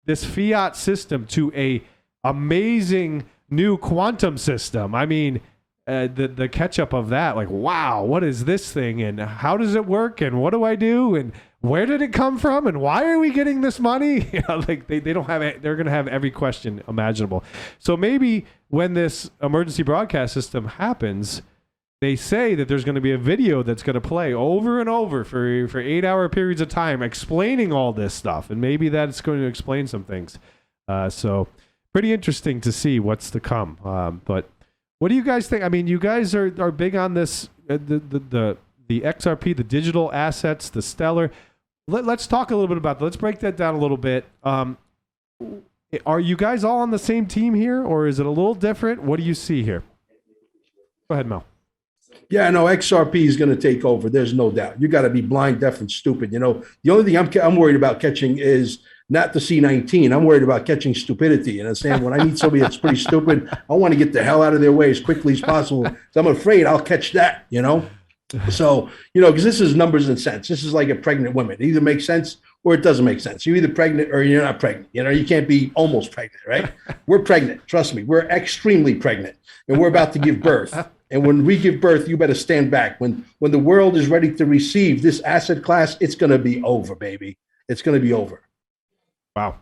this fiat system to a amazing new quantum system. I mean, the catch up of that, like, wow, what is this thing, and how does it work, and what do I do, and where did it come from, and why are we getting this money? Like they don't have it. They're going to have every question imaginable. So maybe when this emergency broadcast system happens, they say that there's going to be a video that's going to play over and over for 8-hour periods of time explaining all this stuff, and maybe that's going to explain some things. So pretty interesting to see what's to come. But what do you guys think? I mean, you guys are big on this, the XRP, the digital assets, the Stellar. Let's talk a little bit about that. Let's break that down a little bit. Are you guys all on the same team here, or is it a little different? What do you see here? Go ahead, Mel. Yeah, no, XRP is going to take over. There's no doubt. You got to be blind, deaf, and stupid. You know, the only thing I'm worried about catching is not the C19. I'm worried about catching stupidity. You understand? When I meet somebody that's pretty stupid, I want to get the hell out of their way as quickly as possible. So I'm afraid I'll catch that, you know? So, you know, because this is numbers and cents. This is like a pregnant woman. It either makes sense or it doesn't make sense. You're either pregnant or you're not pregnant. You know, you can't be almost pregnant, right? We're pregnant. Trust me. We're extremely pregnant. And we're about to give birth. And when we give birth, you better stand back. When the world is ready to receive this asset class, it's going to be over, baby. It's going to be over. Wow.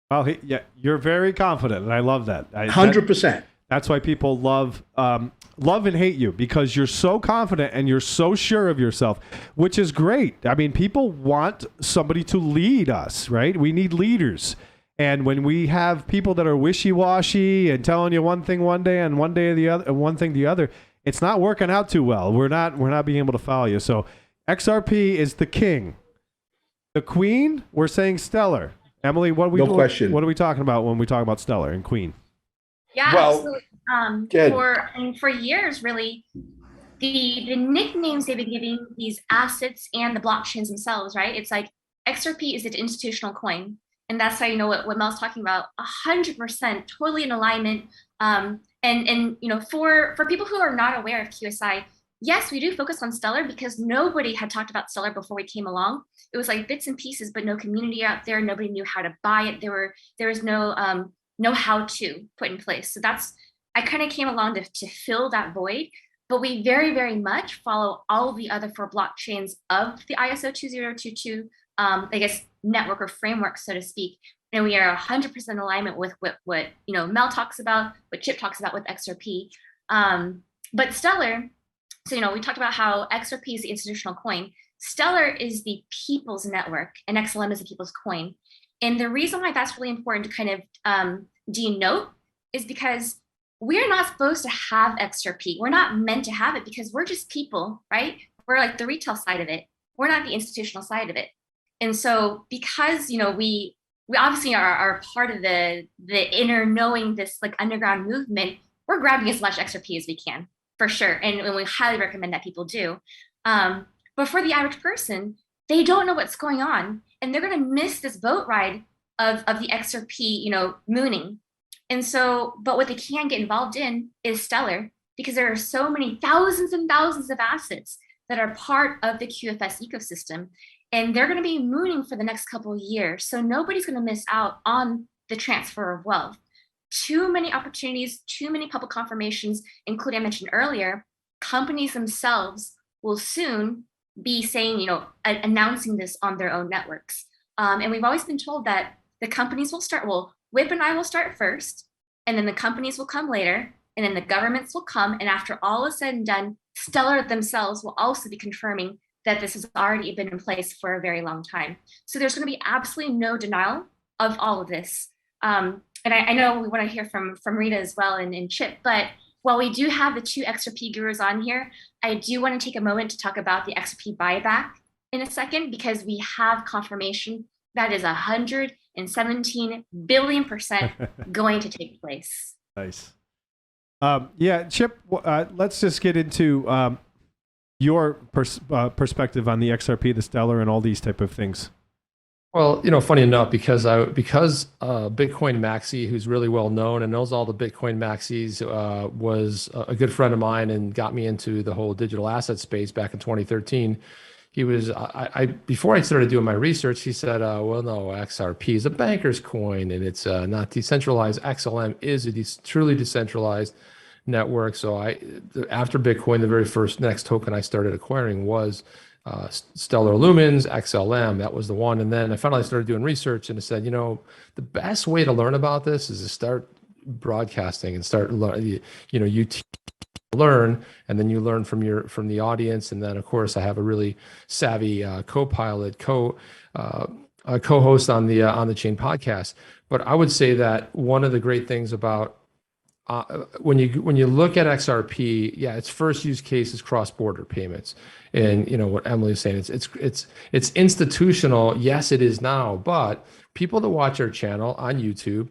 Well, yeah, you're very confident, and I love that. 100%. That's why people love and hate you, because you're so confident and you're so sure of yourself, which is great. I mean, people want somebody to lead us, right? We need leaders. And when we have people that are wishy-washy and telling you one thing one day and one day the other, one thing the other, it's not working out too well. We're not being able to follow you. So XRP is the king. The queen, we're saying Stellar. Emily, what are we talking about when we talk about Stellar and Queen? Yeah, well, for years, really, the nicknames they've been giving these assets and the blockchains themselves, right? It's like XRP is an institutional coin, and that's how you know what Mel's talking about. 100%, totally in alignment. And you know, for people who are not aware of QSI, yes, we do focus on Stellar because nobody had talked about Stellar before we came along. It was like bits and pieces, but no community out there. Nobody knew how to buy it. There was no how to put in place. So I kind of came along to fill that void. But we very, very much follow all of the other 4 blockchains of the ISO 2022, I guess, network or framework, so to speak. And we are 100% in alignment with what you know Mel talks about, what Chip talks about with XRP. But Stellar, so you know, we talked about how XRP is the institutional coin. Stellar is the people's network, and XLM is the people's coin. And the reason why that's really important to kind of denote is because we're not supposed to have XRP. We're not meant to have it because we're just people, right? We're like the retail side of it. We're not the institutional side of it. And so because, you know, we obviously are part of the inner knowing, this like underground movement, we're grabbing as much XRP as we can, for sure. And we highly recommend that people do. But for the average person, they don't know what's going on, and they're going to miss this boat ride of the XRP, you know, mooning. And so, but what they can get involved in is Stellar, because there are so many thousands and thousands of assets that are part of the QFS ecosystem, and they're going to be mooning for the next couple of years. So nobody's going to miss out on the transfer of wealth. Too many opportunities, too many public confirmations, including I mentioned earlier, companies themselves will soon be saying, you know, announcing this on their own networks. And we've always been told that the companies will start, well, Whip and I will start first, and then the companies will come later, and then the governments will come. And after all is said and done, Stellar themselves will also be confirming that this has already been in place for a very long time. So there's going to be absolutely no denial of all of this. And I know we want to hear from Rita as well and Chip, but while we do have the 2 XRP gurus on here, I do want to take a moment to talk about the XRP buyback in a second, because we have confirmation that is 117 billion% going to take place. Nice. Yeah, Chip, let's just get into your perspective on the XRP, the Stellar, and all these type of things. Well, you know, funny enough, because Bitcoin Maxi, who's really well known and knows all the Bitcoin Maxis, was a good friend of mine and got me into the whole digital asset space back in 2013. he was, before I started doing my research, he said, well, no, XRP is a banker's coin and it's not decentralized. XLM is a truly decentralized network. So after Bitcoin, the very first next token I started acquiring was Stellar Lumens, XLM. That was the one. And then I finally started doing research and I said, the best way to learn about this is to start broadcasting and start, you learn, and then you learn from the audience. And then of course I have a really savvy co-pilot, co-host on the Chain podcast. But I would say that one of the great things about when you look at XRP, yeah, its first use case is cross-border payments, and what Emily is saying, it's institutional. Yes, it is now, but people that watch our channel on YouTube,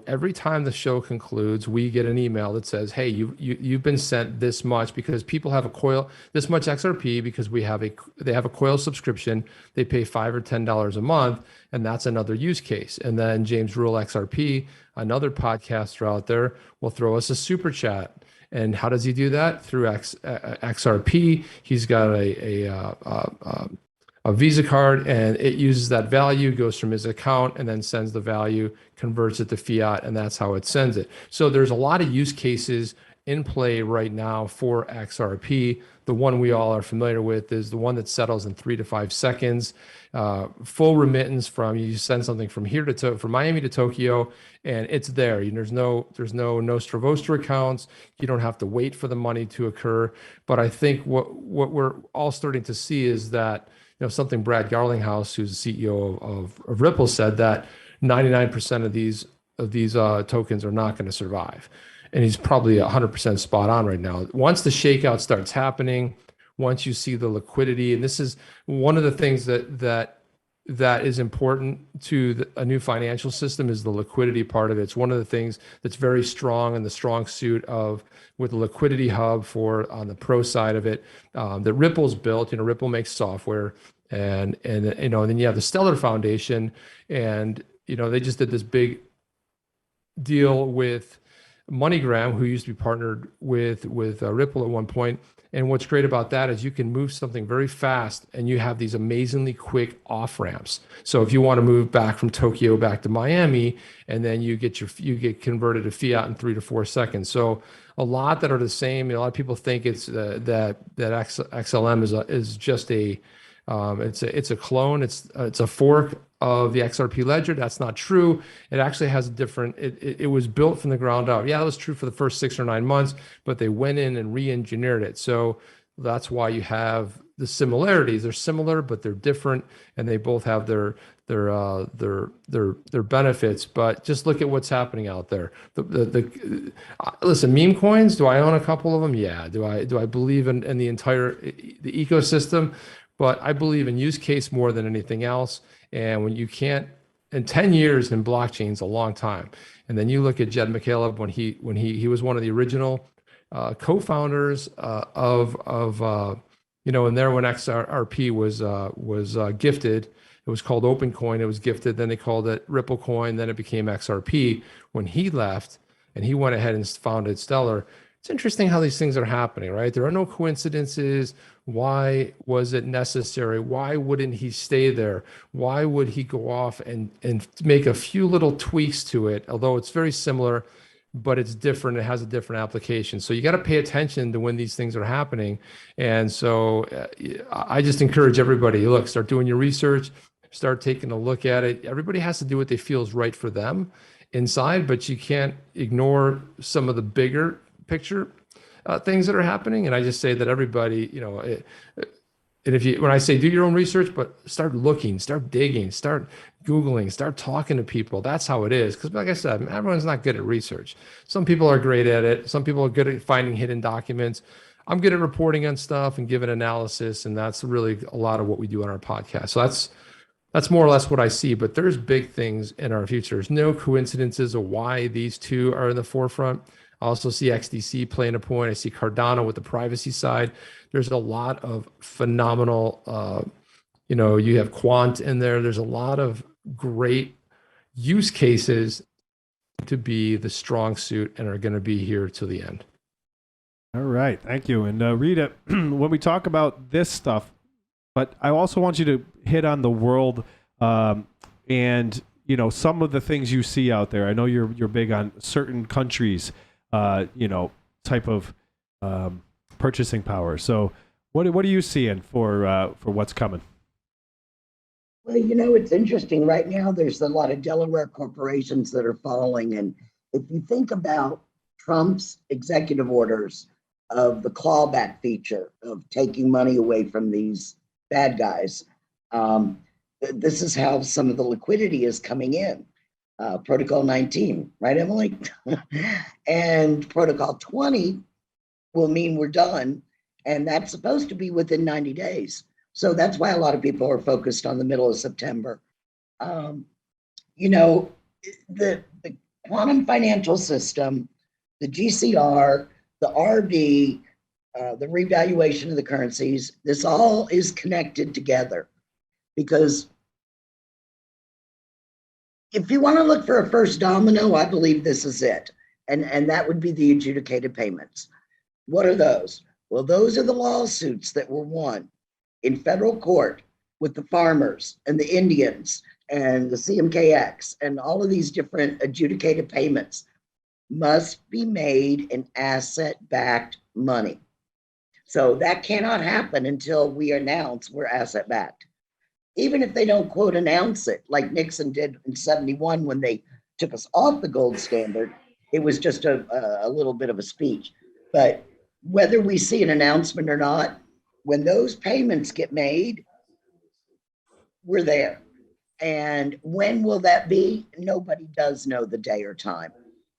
every time the show concludes, we get an email that says, "Hey, you've been sent this much because people have a coil, this much XRP because they have a coil subscription. They pay $5 or $10 a month, and that's another use case." And then James Rule XRP, another podcaster out there, will throw us a super chat. And how does he do that? Through XRP. He's got a Visa card, and it uses that value, goes from his account, and then sends the value, converts it to fiat, and that's how it sends it. So there's a lot of use cases in play right now for XRP. The one we all are familiar with is the one that settles in 3 to 5 seconds. Full remittance you send something from from Miami to Tokyo, and it's there. There's no Nostra Vostra accounts. You don't have to wait for the money to occur. But I think what we're all starting to see is that something Brad Garlinghouse, who's the CEO of Ripple, said that 99% of these tokens are not going to survive. And he's probably 100% spot on right now. Once the shakeout starts happening, once you see the liquidity, and this is one of the things that is important to a new financial system is the liquidity part of it. It's one of the things that's very strong in the strong suit with the liquidity hub on the pro side of it that Ripple's built. Ripple makes software, and then you have the Stellar Foundation, and they just did this big deal with MoneyGram, who used to be partnered with Ripple at one point. And what's great about that is you can move something very fast, and you have these amazingly quick off ramps. So if you want to move back from Tokyo back to Miami, and then you get converted to fiat in 3 to 4 seconds. So a lot that are the same. A lot of people think it's that XLM is just it's a clone. It's a fork of the XRP ledger. That's not true. It actually has a different, it was built from the ground up. Yeah, that was true for the first 6 or 9 months, but they went in and re-engineered it. So that's why you have the similarities. They're similar, but they're different, and they both have their benefits. But just look at what's happening out there. Listen, meme coins, do I own a couple of them? Yeah. Do I believe in the entire the ecosystem? But I believe in use case more than anything else. And when you can't, in 10 years in blockchain is a long time. And then you look at Jed McCaleb when he was one of the original co-founders and there when XRP was gifted, it was called OpenCoin. It was gifted. Then they called it Ripple Coin. Then it became XRP. When he left and he went ahead and founded Stellar, it's interesting how these things are happening, right? There are no coincidences. Why was it necessary? Why wouldn't he stay there? Why would he go off and make a few little tweaks to it? Although it's very similar, but it's different. It has a different application. So you got to pay attention to when these things are happening. And so I just encourage everybody, look, start doing your research, start taking a look at it. Everybody has to do what they feel is right for them inside, but you can't ignore some of the bigger picture things that are happening. And I just say that everybody, when I say do your own research, but start looking, start digging, start Googling, start talking to people. That's how it is. Because like I said, everyone's not good at research. Some people are great at it. Some people are good at finding hidden documents. I'm good at reporting on stuff and giving analysis. And that's really a lot of what we do on our podcast. So that's more or less what I see. But there's big things in our future. There's no coincidences of why these two are in the forefront. I also see XDC playing a point. I see Cardano with the privacy side. There's a lot of phenomenal, you have Quant in there. There's a lot of great use cases to be the strong suit and are going to be here till the end. All right. Thank you. And Rita, when we talk about this stuff, but I also want you to hit on the world and some of the things you see out there. I know you're big on certain countries, type of purchasing power. So what are you seeing for what's coming? Well, it's interesting. Right now, there's a lot of Delaware corporations that are falling. And if you think about Trump's executive orders of the clawback feature of taking money away from these bad guys, this is how some of the liquidity is coming in. Protocol 19, right, Emily? And Protocol 20 will mean we're done. And that's supposed to be within 90 days. So that's why a lot of people are focused on the middle of September. The quantum financial system, the GCR, the RV, the revaluation of the currencies, this all is connected together. Because if you want to look for a first domino, I believe this is it. And that would be the adjudicated payments. What are those? Well, those are the lawsuits that were won in federal court with the farmers and the Indians and the CMKX and all of these different adjudicated payments must be made in asset-backed money. So that cannot happen until we announce we're asset-backed. Even if they don't quote announce it, like Nixon did in 71 when they took us off the gold standard, it was just a little bit of a speech. But whether we see an announcement or not, when those payments get made, we're there. And when will that be? Nobody does know the day or time.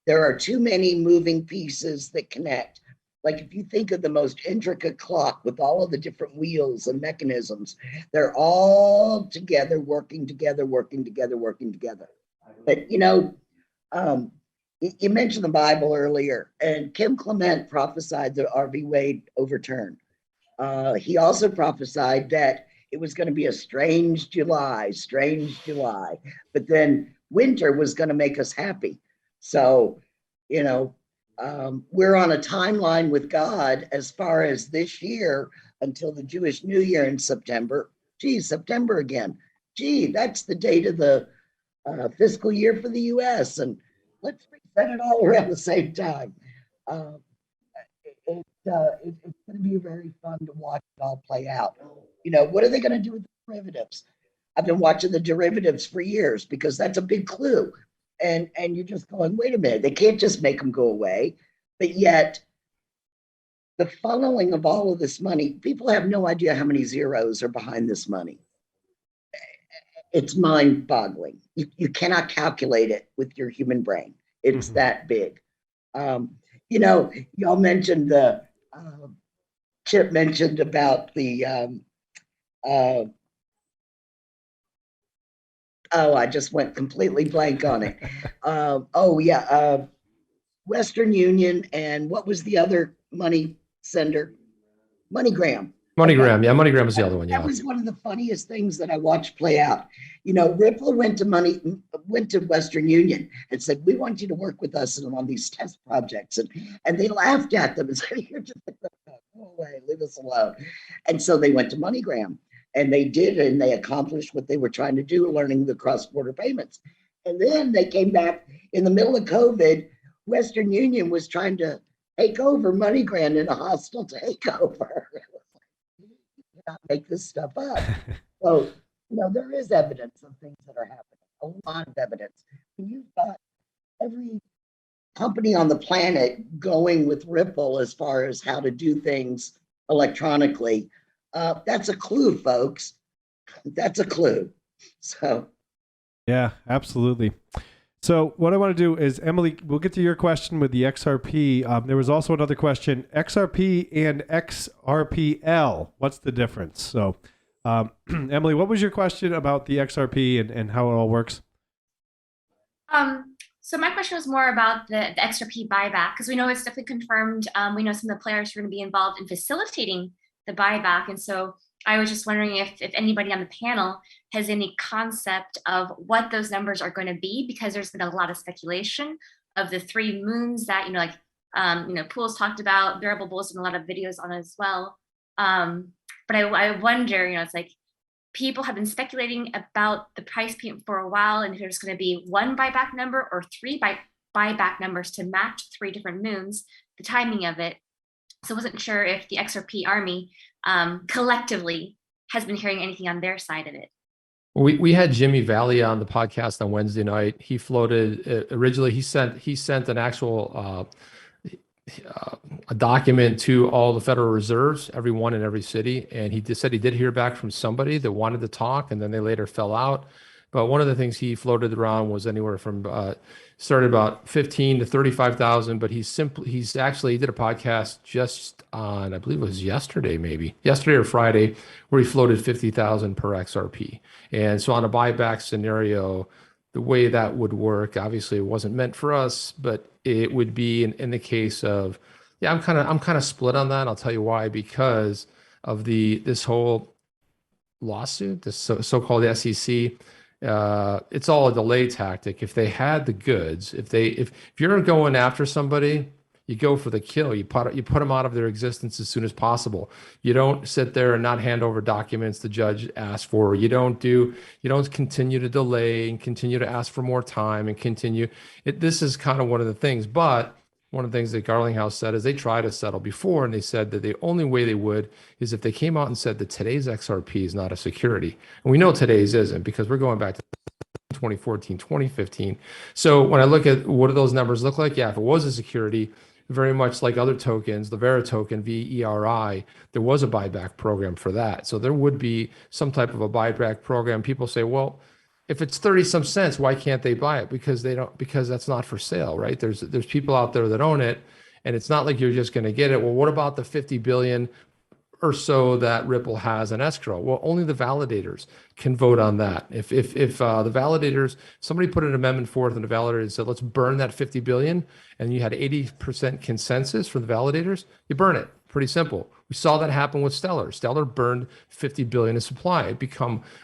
There are too many moving pieces that connect. Like if you think of the most intricate clock with all of the different wheels and mechanisms, they're all together, working together. But you mentioned the Bible earlier, and Kim Clement prophesied the Roe v. Wade overturn. He also prophesied that it was going to be a strange July, but then winter was going to make us happy. So, we're on a timeline with God as far as this year until the Jewish New Year in September. September again. That's the date of the fiscal year for the U.S. And let's reset it all around the same time. It's going to be very fun to watch it all play out. What are they going to do with the derivatives? I've been watching the derivatives for years because that's a big clue. And you're just going, wait a minute, they can't just make them go away. But yet, the funneling of all of this money, people have no idea how many zeros are behind this money. It's mind-boggling. You cannot calculate it with your human brain. It's that big. Y'all mentioned Chip mentioned about the I just went completely blank on it. Western Union, and what was the other money sender? MoneyGram. MoneyGram, yeah, MoneyGram was the other one. Yeah, that was one of the funniest things that I watched play out. Ripple went to Western Union and said, "We want you to work with us on these test projects," and they laughed at them and said, "You're just like, go away, leave us alone." And so they went to MoneyGram, and they did, and they accomplished what they were trying to do, learning the cross-border payments. And then they came back in the middle of COVID. Western Union was trying to take over MoneyGram in a hostile takeover. Not make this stuff up. So, there is evidence of things that are happening, a lot of evidence. When you've got every company on the planet going with Ripple as far as how to do things electronically, that's a clue, folks. That's a clue. So, yeah, absolutely. So what I want to do is, Emily, we'll get to your question with the XRP. There was also another question, XRP and XRPL. What's the difference? So, Emily, what was your question about the XRP and how it all works? So my question was more about the XRP buyback, because we know it's definitely confirmed. We know some of the players are going to be involved in facilitating the buyback. And so I was just wondering if anybody on the panel has any concept of what those numbers are going to be, because there's been a lot of speculation of the 3 moons that, Pools talked about, Variable Bulls and a lot of videos on it as well. But I wonder, it's like people have been speculating about the price point for a while, and if there's going to be one buyback number or three buyback numbers to match 3 different moons, the timing of it. So I wasn't sure if the XRP army collectively has been hearing anything on their side of it. We had Jimmy Valley on the podcast on Wednesday night. He floated originally. He sent an actual a document to all the Federal Reserves, every one in every city, and he just said he did hear back from somebody that wanted to talk, and then they later fell out. But one of the things he floated around was anywhere from started about 15 to 35,000. But he did a podcast just on, I believe it was yesterday or Friday, where he floated 50,000 per XRP. And so on a buyback scenario, the way that would work, obviously it wasn't meant for us, but it would be in the case of, I'm kind of split on that. I'll tell you why, because of this whole lawsuit, this so-called SEC. It's all a delay tactic. If they had the goods, if you're going after somebody, you go for the kill. You put them out of their existence as soon as possible. You don't sit there and not hand over documents the judge asked for. You don't continue to delay and continue to ask for more time and continue. This is kind of one of the things. But one of the things that Garlinghouse said is they tried to settle before, and they said that the only way they would is if they came out and said that today's XRP is not a security. And we know today's isn't, because we're going back to 2014, 2015. So when I look at what do those numbers look like, if it was a security, very much like other tokens, the Vera token, VERI, there was a buyback program for that. So there would be some type of a buyback program. People say, well, if it's 30 some cents, why can't they buy it? Because that's not for sale, right? There's people out there that own it, and it's not like you're just going to get it. Well, what about the 50 billion or so that Ripple has in escrow? Well, only the validators can vote on that. If the validators, somebody put an amendment forth and the validators said, let's burn that 50 billion, and you had 80% consensus for the validators, you burn it. Pretty simple. We saw that happen with Stellar. Stellar burned 50 billion in supply.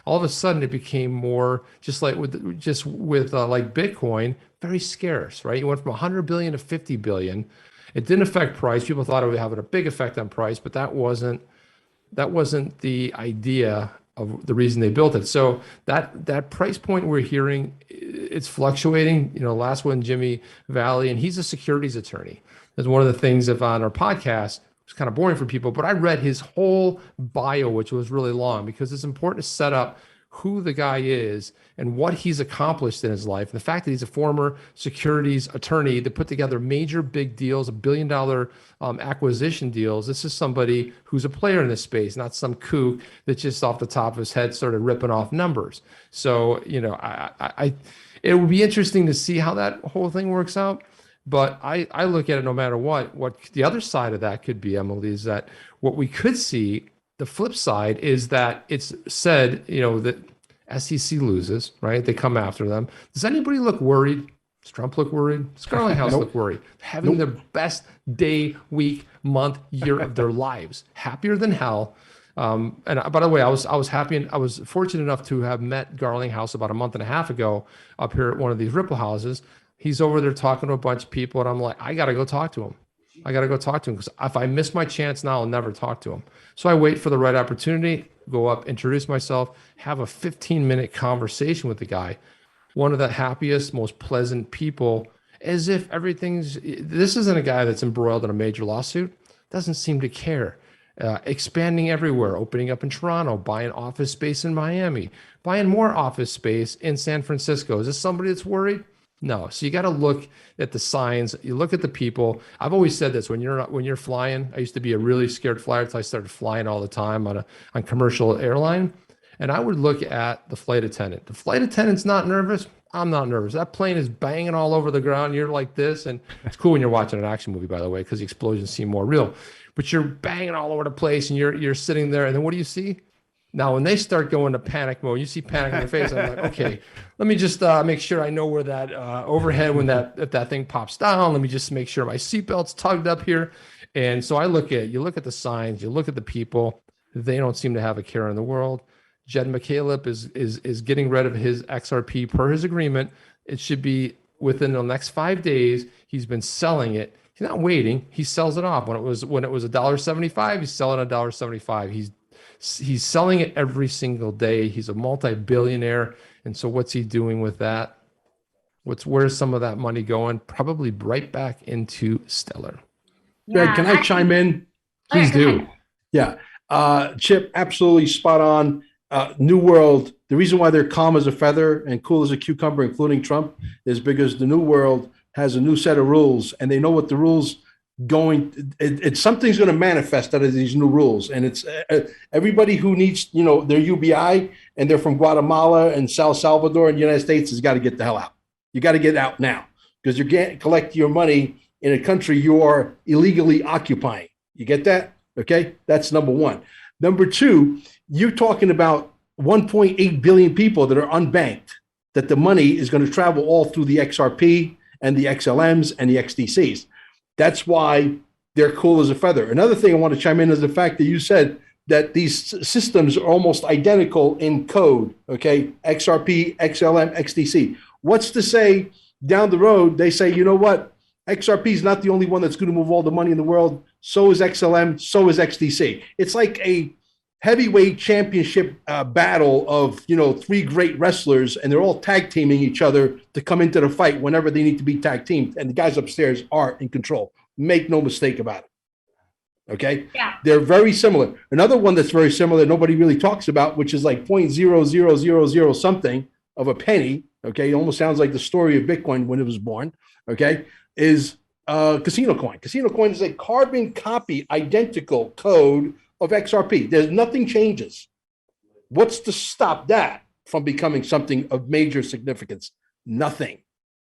All of a sudden it became more just like with like Bitcoin, very scarce, right? You went from 100 billion to 50 billion. It didn't affect price. People thought it would have a big effect on price, but that wasn't the idea of the reason they built it. So that price point we're hearing, it's fluctuating. Last one, Jimmy Valley, and he's a securities attorney. That's one of the things on our podcast. It's kind of boring for people, but I read his whole bio, which was really long, because it's important to set up who the guy is and what he's accomplished in his life. The fact that he's a former securities attorney that put together major big deals, $1 billion acquisition deals. This is somebody who's a player in this space, not some kook that just off the top of his head started ripping off numbers. So, it would be interesting to see how that whole thing works out. But I look at it no matter what the other side of that could be, Emily, is that what we could see, the flip side is that it's said, that SEC loses, right? They come after them. Does anybody look worried? Does Trump look worried? Does Garlinghouse look worried? Having the best day, week, month, year of their lives. Happier than hell. And by the way, I was happy, and I was fortunate enough to have met Garlinghouse about a month and a half ago up here at one of these Ripple houses. He's over there talking to a bunch of people, and I'm like, I got to go talk to him. Because if I miss my chance now, I'll never talk to him. So I wait for the right opportunity, go up, introduce myself, have a 15-minute conversation with the guy. One of the happiest, most pleasant people, as if this isn't a guy that's embroiled in a major lawsuit, doesn't seem to care. Expanding everywhere, opening up in Toronto, buying office space in Miami, buying more office space in San Francisco. Is this somebody that's worried? No. So you got to look at the signs. You look at the people. I've always said this, when you're flying, I used to be a really scared flyer until I started flying all the time on commercial airline. And I would look at the flight attendant. The flight attendant's not nervous. I'm not nervous. That plane is banging all over the ground. You're like this. And it's cool when you're watching an action movie, by the way, because the explosions seem more real. But you're banging all over the place, and you're sitting there. And then what do you see? Now, when they start going to panic mode, you see panic in their face. I'm like, okay, let me just make sure I know where that overhead, if that thing pops down, let me just make sure my seatbelt's tugged up here. And so you look at the signs, you look at the people, they don't seem to have a care in the world. Jed McCaleb is getting rid of his XRP per his agreement. It should be within the next 5 days. He's been selling it. He's not waiting. He sells it off. When it was $1.75, he's selling $1.75. He's he's selling it every single day. He's a multi-billionaire. And so what's he doing with that? Where's some of that money going? Probably right back into Stellar. Greg, can I chime in? Please do. Yeah. Chip, absolutely spot on. New World, the reason why they're calm as a feather and cool as a cucumber, including Trump, is because the New World has a new set of rules, and they know what the rules it's something's going to manifest out of these new rules. And it's everybody who needs, their UBI and they're from Guatemala and San Salvador and the United States has got to get the hell out. You got to get out now because you can't collect your money in a country you are illegally occupying. You get that? Okay. That's number one. Number two, you're talking about 1.8 billion people that are unbanked, that the money is going to travel all through the XRP and the XLMs and the XDCs. That's why they're cool as a feather. Another thing I want to chime in is the fact that you said that these systems are almost identical in code, okay? XRP, XLM, XDC. What's to say down the road, they say, you know what? XRP is not the only one that's going to move all the money in the world. So is XLM, so is XDC. It's like a heavyweight championship battle of, three great wrestlers, and they're all tag teaming each other to come into the fight whenever they need to be tag teamed. And the guys upstairs are in control. Make no mistake about it. Okay. Yeah. They're very similar. Another one that's very similar, nobody really talks about, which is like 0.0000 something of a penny. Okay. It almost sounds like the story of Bitcoin when it was born. Okay. Is Casino Coin. Casino Coin is a carbon copy, identical code of XRP. There's nothing changes. What's to stop that from becoming something of major significance? Nothing.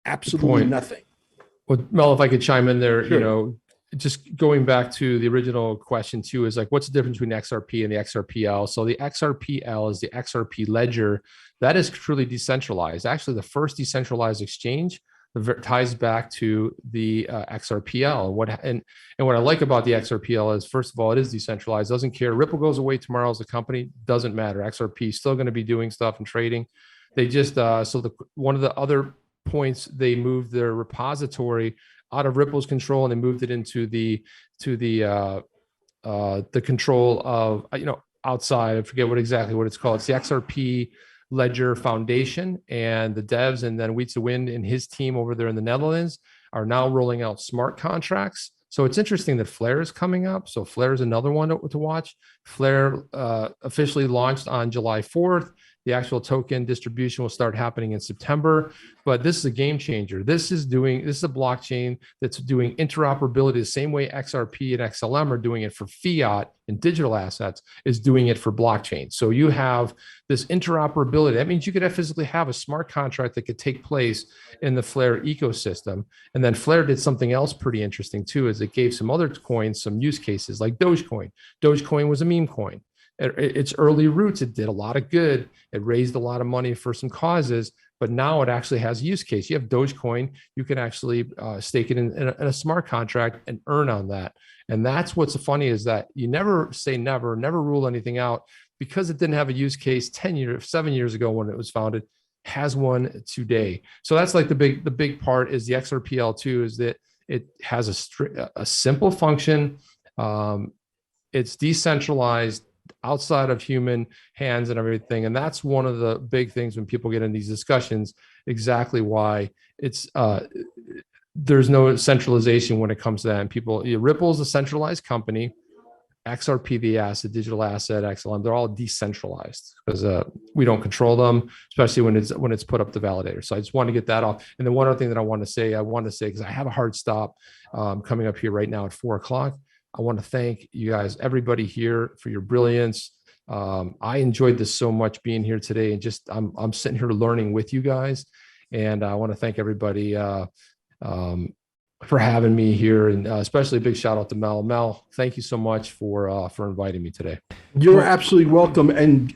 Absolutely nothing. Well, Mel, if I could chime in there, Sure. Just going back to the original question too, is like, what's the difference between XRP and the XRPL? So the XRPL is the XRP ledger. That is truly decentralized. Actually, the first decentralized exchange ties back to the XRPL. What I like about the XRPL is, first of all, it is decentralized. Doesn't care. Ripple goes away tomorrow as a company. Doesn't matter. XRP is still going to be doing stuff and trading. They just one of the other points, they moved their repository out of Ripple's control and they moved it into the control of outside. I forget exactly what it's called. It's the XRP Ledger Foundation, and the devs, and then Wietse Wind and his team over there in the Netherlands are now rolling out smart contracts. So it's interesting that Flare is coming up. So Flare is another one to watch. Flare officially launched on July 4th. The actual token distribution will start happening in September, but this is a game changer. This is a blockchain that's doing interoperability the same way XRP and XLM are doing it for fiat and digital assets, is doing it for blockchain. So you have this interoperability. That means you could physically have a smart contract that could take place in the Flare ecosystem. And then Flare did something else pretty interesting too, is it gave some other coins some use cases like Dogecoin. Dogecoin was a meme coin. Its early roots, it did a lot of good. It raised a lot of money for some causes, but now it actually has a use case. You have Dogecoin, you can actually stake it in a smart contract and earn on that. And that's what's funny, is that you never say never rule anything out, because it didn't have a use case 7 years ago when it was founded, has one today. So that's like the big part is the XRPL2 is that it has a simple function. It's decentralized, outside of human hands and everything. And that's one of the big things when people get in these discussions, exactly why it's there's no centralization when it comes to that. And Ripple is a centralized company, XRP, the asset, digital asset, XLM, they're all decentralized because we don't control them, especially when it's put up the validator. So I just want to get that off. And then one other thing that I want to say, because I have a hard stop coming up here right now at 4:00. I want to thank you guys, everybody here, for your brilliance. I enjoyed this so much being here today, and just I'm sitting here learning with you guys. And I want to thank everybody for having me here, and especially a big shout out to Mel. Mel, thank you so much for inviting me today. You're absolutely welcome. And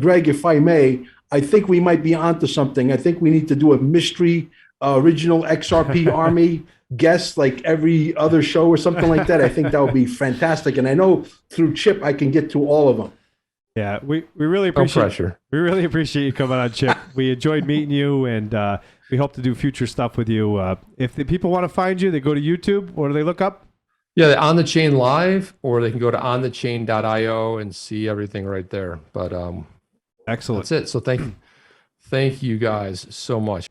Greg, if I may, I think we might be onto something. I think we need to do a mystery original XRP army guest like every other show or something like that. I think that would be fantastic. And I know through Chip, I can get to all of them. Yeah, we really appreciate we really appreciate you coming on, Chip. We enjoyed meeting you, and we hope to do future stuff with you. If the people want to find you, they go to YouTube. What do they look up? Yeah, on the chain live, or they can go to onthechain.io and see everything right there. But Excellent. that's it. So thank you guys so much.